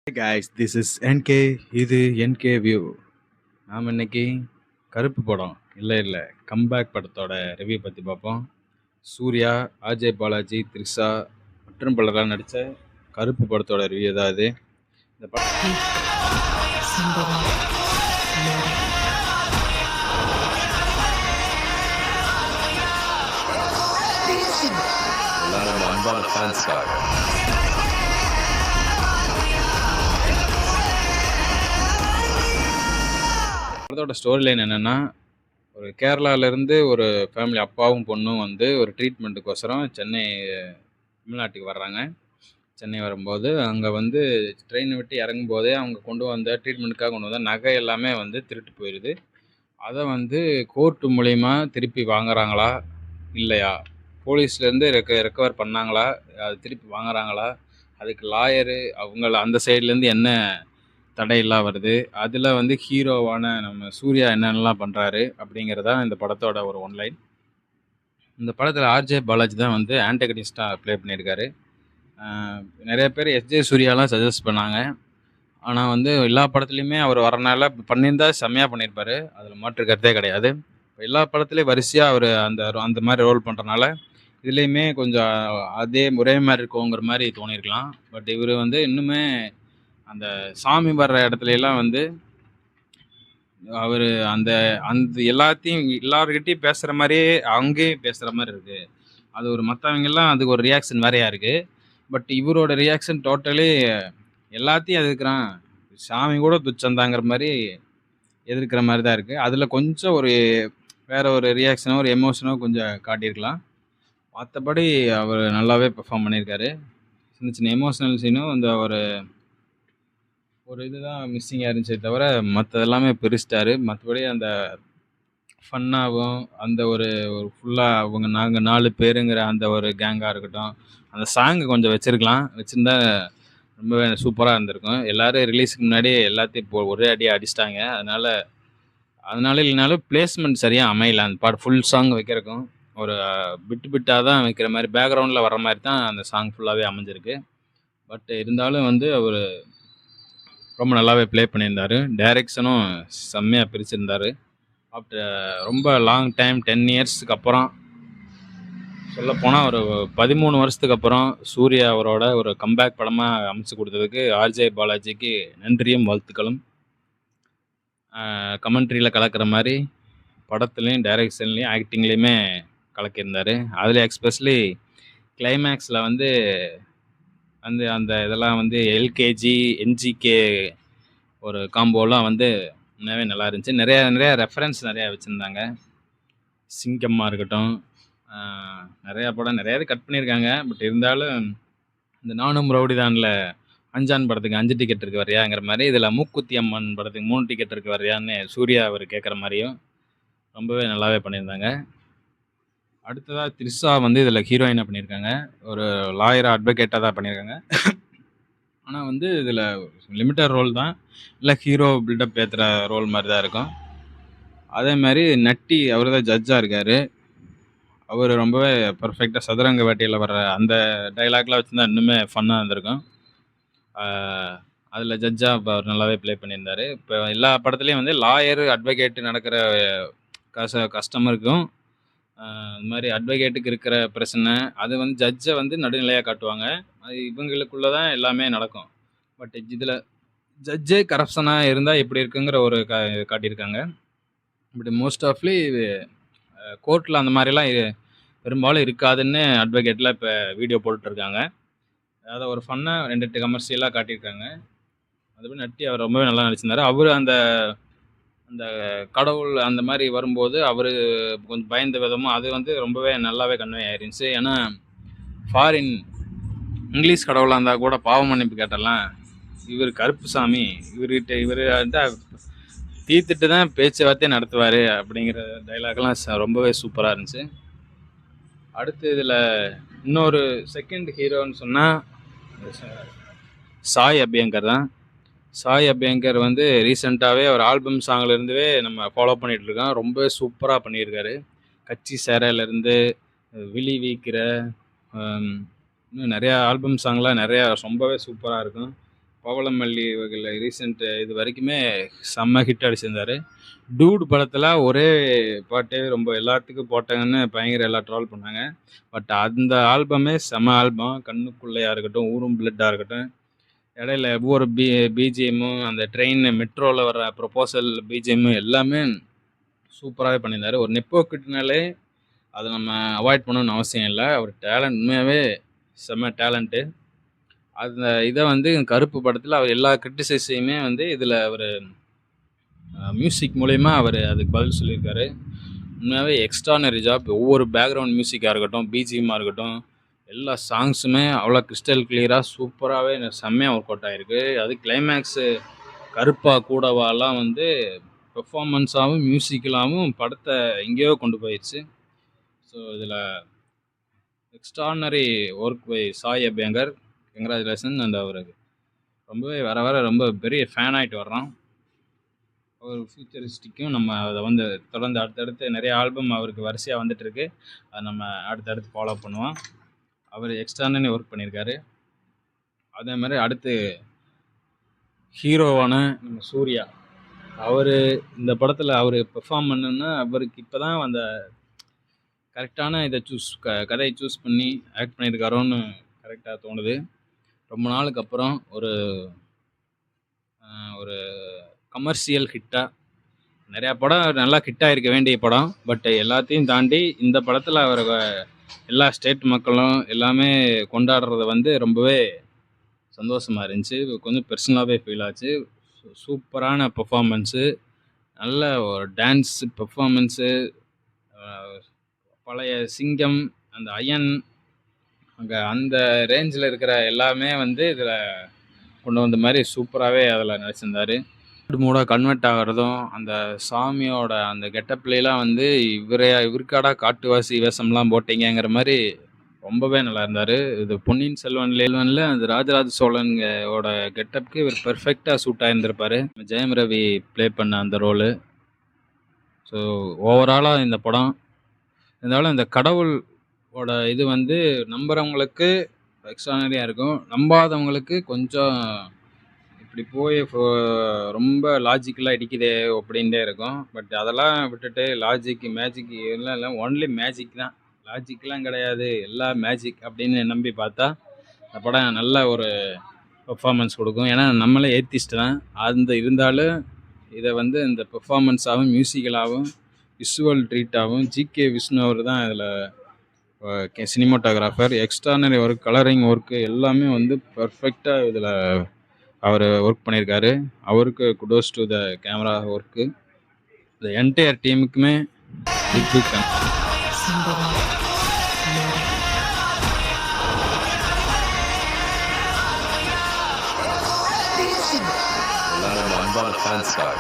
Hey guys, this is NK. இது NK View. நாம் இன்னைக்கு கருப்பு படம் இல்லை கம்பேக் படத்தோட ரிவ்யூ பற்றி பார்ப்போம். சூர்யா, அஜய் பாலாஜி, த்ரிஷா மற்றும் பலரால் நடித்த கருப்பு படத்தோட ரிவ்யூ தான் இது. இந்த படம் எல்லாரும் அன்பான ஃபேன்ஸ்க்காக படத்தோட ஸ்டோரி லைன் என்னென்னா, ஒரு கேரளாவிலேருந்து ஒரு ஃபேமிலி அப்பாவும் பொண்ணும் வந்து ஒரு ட்ரீட்மெண்ட்டுக்கோசரம் தமிழ்நாட்டுக்கு வர்றாங்க. சென்னை வரும்போது அங்கே வந்து ட்ரெயினை விட்டு இறங்கும்போதே அவங்க கொண்டு வந்த ட்ரீட்மெண்ட்டுக்காக கொண்டு வந்த நகை எல்லாமே வந்து திருட்டு போயிடுது. அதை வந்து கோர்ட்டு மூலிமா திருப்பி வாங்குறாங்களா இல்லையா, போலீஸ்லேருந்து ரெக்கவர் பண்ணாங்களா, அது திருப்பி வாங்குறாங்களா, அதுக்கு லாயரு அவங்கள அந்த சைட்லேருந்து என்ன தடையெல்லாம் வருது, அதில் வந்து ஹீரோவான நம்ம சூர்யா என்னென்னலாம் பண்ணுறாரு அப்படிங்கிறதான் இந்த படத்தோட ஒரு ஒன்லைன். இந்த படத்தில் ஆர்ஜே பாலாஜி தான் வந்து ஆன்டகனிஸ்டாக ப்ளே பண்ணியிருக்காரு. நிறைய பேர் எஸ்ஜே சூர்யாலாம் சஜஸ்ட் பண்ணாங்க. ஆனால் வந்து எல்லா படத்துலையுமே அவர் வரனால பண்ணியிருந்தா செம்மையாக பண்ணியிருப்பார், அதில் மாற்று கருத்தே கிடையாது. எல்லா படத்துலேயும் வரிசையாக அவர் அந்த மாதிரி ரோல் பண்ணுறனால இதுலேயுமே கொஞ்சம் ஒரே மாதிரி இருக்குங்கிற மாதிரி தோணியிருக்கலாம். பட் இவர் வந்து இன்னுமே அந்த சாமி வர்ற இடத்துலலாம் வந்து அவர் அந்த அந்த எல்லாத்தையும் எல்லாருக்கிட்டையும் பேசுகிற மாதிரியே அங்கேயும் பேசுகிற மாதிரி இருக்குது. அது ஒரு மற்றவங்கெல்லாம் அதுக்கு ஒரு ரியாக்ஷன் வேறையாக இருக்குது. பட் இவரோட ரியாக்ஷன் டோட்டலி எல்லாத்தையும் எதிர்க்கிறான், சாமி கூட துச்சந்தாங்கிற மாதிரி எதிர்க்கிற மாதிரி தான் இருக்குது. அதில் கொஞ்சம் ஒரு வேறு ஒரு ரியாக்ஷனோ ஒரு எமோஷனோ கொஞ்சம் காட்டியிருக்கலாம். மற்றபடி அவர் நல்லாவே பெர்ஃபார்ம் பண்ணியிருக்காரு. சின்ன சின்ன எமோஷ்னல் சீனும் இந்த ஒரு இதுதான் மிஸ்ஸிங்காக இருந்துச்சே தவிர மற்ற எல்லாமே பிரிச்சிட்டாரு. மற்றபடி அந்த ஃபன்னாகவும் அந்த ஒரு ஃபுல்லாக அவங்க நாங்கள் 4 பேருங்கிற அந்த ஒரு கேங்காக இருக்கட்டும், அந்த சாங்கு கொஞ்சம் வச்சுருந்தா ரொம்பவே சூப்பராக இருந்திருக்கும். எல்லோரும் ரிலீஸுக்கு முன்னாடி எல்லாத்தையும் ஒரே அடியாக அடிச்சிட்டாங்க. அதனால இல்லைனாலும் பிளேஸ்மெண்ட் சரியாக அமையல. அந்த பாட்டு ஃபுல் சாங் வைக்கிறக்கும் ஒரு பிட்டாக தான் வைக்கிற மாதிரி பேக்ரவுண்டில் வர மாதிரி தான் அந்த சாங் ஃபுல்லாகவே அமைஞ்சிருக்கு. பட் இருந்தாலும் வந்து அவர் ரொம்ப நல்லாவே ப்ளே பண்ணியிருந்தார். டைரெக்ஷனும் செம்மையாக பிரிச்சிருந்தார். ஆஃப்டர் ரொம்ப லாங் டைம் 10 இயர்ஸுக்கு அப்புறம், சொல்லப்போனால் ஒரு 13 வருஷத்துக்கு அப்புறம் சூர்யா அவரோட ஒரு கம்பேக் படமாக அமைச்சு கொடுத்ததுக்கு ஆர்ஜே பாலாஜிக்கு நன்றியும் வாழ்த்துக்களும். கமெண்ட்ரியில் கலக்கிற மாதிரி படத்துலேயும் டைரெக்ஷன்லேயும் ஆக்டிங்லேயுமே கலக்கியிருந்தார். அதில் எக்ஸ்பெஷலி கிளைமேக்ஸில் வந்து அந்த இதெல்லாம் வந்து எல்கேஜி என்ஜிகே ஒரு காம்போலாம் வந்து உண்மையாகவே நல்லா இருந்துச்சு. நிறையா ரெஃபரன்ஸ் நிறையா வச்சுருந்தாங்க. சிங்கம்மாக இருக்கட்டும், நிறையா படம் நிறையா கட் பண்ணியிருக்காங்க. பட் இருந்தாலும் இந்த நானும் ரவுடிதானில் அஞ்சான் படத்துக்கு 5 டிக்கெட் இருக்கு வரையாங்கிற மாதிரி, இதில் மூக்குத்தி அம்மன் படத்துக்கு 3 டிக்கெட் இருக்கு வரையான்னு சூர்யா அவர் கேட்குற மாதிரியும் ரொம்பவே நல்லாவே பண்ணியிருந்தாங்க. அடுத்ததாக த்ரிஷா வந்து இதில் ஹீரோயினாக பண்ணியிருக்காங்க. ஒரு லாயராக அட்வொகேட்டாக தான் பண்ணியிருக்காங்க. ஆனால் வந்து இதில் லிமிட்டட் ரோல் தான், இல்லை ஹீரோ பில்டப் ஏற்றுற ரோல் மாதிரி தான் இருக்கும். அதே மாதிரி நட்டி அவர் தான் ஜட்ஜாக இருக்கார். அவர் ரொம்பவே பர்ஃபெக்டாக சதுரங்க வேட்டையில் வர்ற அந்த டைலாக்லாம் வச்சுருந்தா இன்னுமே ஃபன்னாக இருந்திருக்கும். அதில் ஜட்ஜாக இப்போ அவர் நல்லாவே ப்ளே பண்ணியிருந்தார். இப்போ எல்லா படத்துலேயும் வந்து லாயரு அட்வொகேட்டு நடக்கிற கஸ்டமருக்கும் இந்த மாதிரி அட்வொகேட்டுக்கு இருக்கிற பிரச்சனை, அது வந்து ஜட்ஜை வந்து நடுநிலையாக காட்டுவாங்க. அது இவங்களுக்குள்ளே தான் எல்லாமே நடக்கும். பட் இதில் ஜட்ஜே கரப்ஷனாக இருந்தால் எப்படி இருக்குங்கிற ஒரு காட்டியிருக்காங்க. பட் மோஸ்ட் ஆஃப்லி கோர்ட்டில் அந்த மாதிரிலாம் பெரும்பாலும் இருக்காதுன்னு அட்வொகேட்டில் இப்போ வீடியோ போட்டுட்ருக்காங்க. அதை ஒரு ஃபன்னாக 2-8 கமர்ஷியலாக காட்டியிருக்காங்க. அதுபடி நட்டி அவர் ரொம்பவே நல்லா நடிச்சிருந்தார். அவர் அந்த கடவுள் அந்த மாதிரி வரும்போது அவர் கொஞ்சம் பயந்த விதமும் அது வந்து ரொம்பவே நல்லாவே கன்வே ஆயிருந்துச்சு. ஏன்னா ஃபாரின் இங்கிலீஷ் கடவுளாக இருந்தால் கூட பாவ மன்னிப்பு கேட்டலாம், இவர் கருப்பு சாமி, இவர் வந்து தீர்த்துட்டு தான் பேச்சுவார்த்தையே நடத்துவார் அப்படிங்கிற டைலாக்லாம் ரொம்பவே சூப்பராக இருந்துச்சு. அடுத்து இதில் இன்னொரு செகண்ட் ஹீரோன்னு சொன்னால் சாய் அபியங்கர் தான். சாய் அபியங்கர் வந்து ரீசெண்டாகவே ஒரு ஆல்பம் சாங்லேருந்துவே நம்ம ஃபாலோ பண்ணிகிட்ருக்கோம். ரொம்ப சூப்பராக பண்ணியிருக்காரு. கட்சி சேரையிலேருந்து விழி வீக்கிற இன்னும் நிறையா ஆல்பம் சாங்லாம் நிறையா ரொம்பவே சூப்பராக இருக்கும். பவளமல்லி வகையில் ரீசெண்ட் இது வரைக்குமே செம்ம ஹிட் அடிச்சிருந்தாரு. டூட் படத்தில் ஒரே பாட்டே ரொம்ப எல்லாத்துக்கும் போட்டாங்கன்னு பயங்கர எல்லாம் ட்ரால் பண்ணாங்க. பட் அந்த ஆல்பமே செம ஆல்பம். கண்ணுக்குள்ளையாக இருக்கட்டும், ஊரும் பிளட்டாக இருக்கட்டும், இடையில ஒவ்வொரு பிஜிஎம்மும், அந்த ட்ரெயின் மெட்ரோவில் வர ப்ரொபோசல் பிஜிஎம் எல்லாமே சூப்பராகவே பண்ணியிருந்தார். ஒரு நெப்போ கிட்னாலே அதை நம்ம அவாய்ட் பண்ணணும்னு அவசியம் இல்லை. அவர் டேலண்ட் உண்மையாகவே செம்ம டேலண்ட்டு. அந்த இதை வந்து கருப்பு படத்தில் அவர் எல்லா கிரிட்டிசைஸையுமே வந்து இதில் அவர் மியூசிக் மூலயமா அவர் அதுக்கு பதில் சொல்லியிருக்காரு. உண்மையாகவே எக்ஸ்ட்ரானரி ஜாப். ஒவ்வொரு பேக்ரவுண்ட் மியூசிக்காக இருக்கட்டும், பிஜிஎம்மாக இருக்கட்டும், எல்லா சாங்ஸுமே அவ்வளோ கிறிஸ்டல் கிளியராக சூப்பராகவே செம்மையாக ஒர்க் அவுட் ஆகிருக்கு. அது கிளைமேக்ஸு கருப்பா கூடவாலாம் வந்து பெர்ஃபார்மன்ஸாகவும் மியூசிக்கலாகவும் படத்தை எங்கேயோ கொண்டு போயிடுச்சு. ஸோ இதில் extraordinary work by Sai Abhyankar. Congratulation. And அவருக்கு ரொம்பவே வர வர ரொம்ப பெரிய ஃபேன் ஆகிட்டு வர்றோம். ஒரு ஃபியூச்சரிஸ்டிக்கும் நம்ம அதை வந்து தொடர்ந்து அடுத்தடுத்து நிறைய ஆல்பம் அவருக்கு வரிசையாக வந்துட்டுருக்கு. அதை நம்ம அடுத்தடுத்து ஃபாலோ பண்ணுவோம். அவர் எக்ஸ்ட்ரானரி ஒர்க் பண்ணியிருக்காரு. அதே மாதிரி அடுத்து ஹீரோவான நம்ம சூர்யா, அவர் இந்த படத்தில் அவர் பெர்ஃபார்ம் பண்ணணுன்னா அவருக்கு இப்போ தான் அந்த கரெக்டான இதை கதையை சூஸ் பண்ணி ஆக்ட் பண்ணியிருக்காரோன்னு கரெக்டாக தோணுது. ரொம்ப நாளுக்கு அப்புறம் ஒரு ஒரு கமர்ஷியல் ஹிட்டாக, நிறையா படம் நல்லா ஹிட்டாக இருக்க வேண்டிய படம், பட் எல்லாத்தையும் தாண்டி இந்த படத்தில் அவர் எல்லா ஸ்டேட் மக்களும் எல்லாமே கொண்டாடுறது வந்து ரொம்பவே சந்தோஷமாக இருந்துச்சு. கொஞ்சம் பர்சனலாகவே ஃபீல் ஆச்சு. சூப்பரான பெர்ஃபார்மன்ஸு, நல்ல ஒரு டான்ஸ் பெர்ஃபார்மன்ஸு, பழைய சிங்கம், அந்த அயன், அங்கே அந்த ரேஞ்சில் இருக்கிற எல்லாமே வந்து இதில் கொண்டு வந்த மாதிரி சூப்பராகவே அதில் நடிச்சிருந்தார். மூடாக கன்வெர்ட் ஆகிறதும், அந்த சாமியோட அந்த கெட்டப்லாம் வந்து இவருக்காடா காட்டுவாசி வேஷம்லாம் போட்டிங்கிற மாதிரி ரொம்பவே நல்லா இருந்தார். இது பொன்னியின் செல்வன்ல அந்த ராஜராஜ சோழனோட கெட்டப்புக்கு இவர் பெர்ஃபெக்டாக சூட் ஆகியிருந்திருப்பார். ஜெயம் ரவி ப்ளே பண்ண அந்த ரோலு. ஸோ ஓவராலாக இந்த படம் இருந்தாலும் இந்த கடவுளோட இது வந்து நம்புகிறவங்களுக்கு எக்ஸ்ட்ரானரியாக இருக்கும், நம்பாதவங்களுக்கு கொஞ்சம் இப்படி போய் ரொம்ப லாஜிக்கலாக இடிக்குதே அப்படின்ட்டே இருக்கும். பட் அதெல்லாம் விட்டுட்டு லாஜிக் மேஜிக் எல்லாம் இல்லை, ஒன்லி மேஜிக் தான், லாஜிக்லாம் கிடையாது, எல்லாம் மேஜிக் அப்படின்னு நம்பி பார்த்தா அந்த படம் நல்ல ஒரு பெர்ஃபார்மன்ஸ் கொடுக்கும். ஏன்னா நம்மளே ஏத்திஸ்ட் தான். அந்த இருந்தாலும் இதை வந்து இந்த பெர்ஃபார்மன்ஸாகவும் மியூசிக்கலாகவும் விஷுவல் ட்ரீட்டாகவும் ஜிகே விஷ்ணு அவர் தான் இதில் cinematographer. Extraordinary work, colouring work எல்லாமே வந்து பர்ஃபெக்டாக இதில் அவர் ஒர்க் பண்ணியிருக்காரு. அவருக்கு kudos to the camera work. இந்த என்டையர் டீமுக்குமே பிக் பிக் எல்லாரும் அன்பான ஃபேன்ஸ்க்காக